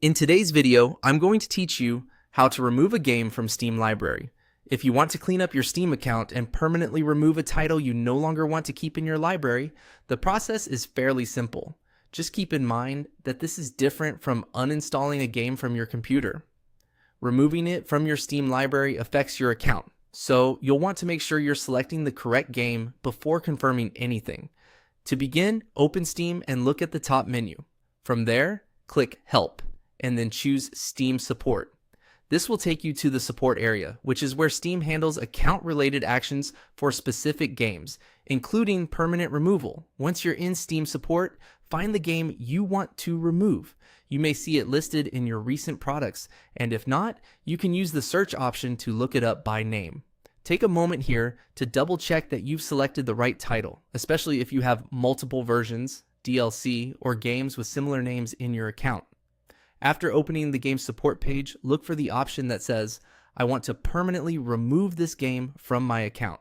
In today's video, I'm going to teach you how to remove a game from Steam Library. If you want to clean up your Steam account and permanently remove a title you no longer want to keep in your library, the process is fairly simple. Just keep in mind that this is different from uninstalling a game from your computer. Removing it from your Steam library affects your account, so you'll want to make sure you're selecting the correct game before confirming anything. To begin, open Steam and look at the top menu. From there, click Help, and then choose Steam Support. This will take you to the support area, which is where Steam handles account-related actions for specific games, including permanent removal. Once you're in Steam Support, find the game you want to remove. You may see it listed in your recent products, and if not, you can use the search option to look it up by name. Take a moment here to double check that you've selected the right title, especially if you have multiple versions, DLC, or games with similar names in your account. After opening the game support page, look for the option that says, I want to permanently remove this game from my account.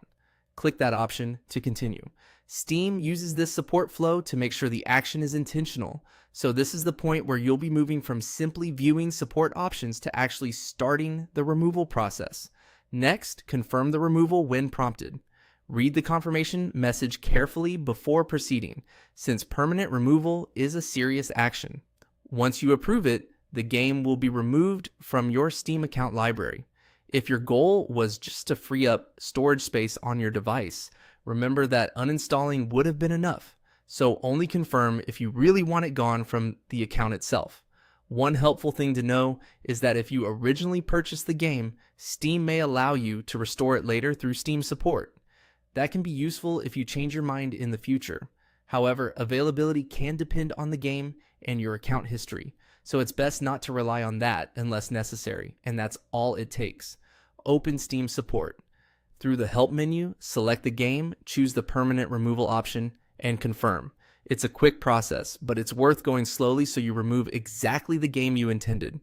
Click that option to continue. Steam uses this support flow to make sure the action is intentional. So this is the point where you'll be moving from simply viewing support options to actually starting the removal process. Next, confirm the removal when prompted. Read the confirmation message carefully before proceeding, since permanent removal is a serious action. Once you approve it, the game will be removed from your Steam account library. If your goal was just to free up storage space on your device, remember that uninstalling would have been enough, so only confirm if you really want it gone from the account itself. One helpful thing to know is that if you originally purchased the game, Steam may allow you to restore it later through Steam Support. That can be useful if you change your mind in the future. However, availability can depend on the game and your account history, so it's best not to rely on that unless necessary, and that's all it takes. Open Steam Support. Through the Help menu, select the game, choose the permanent removal option, and confirm. It's a quick process, but it's worth going slowly so you remove exactly the game you intended.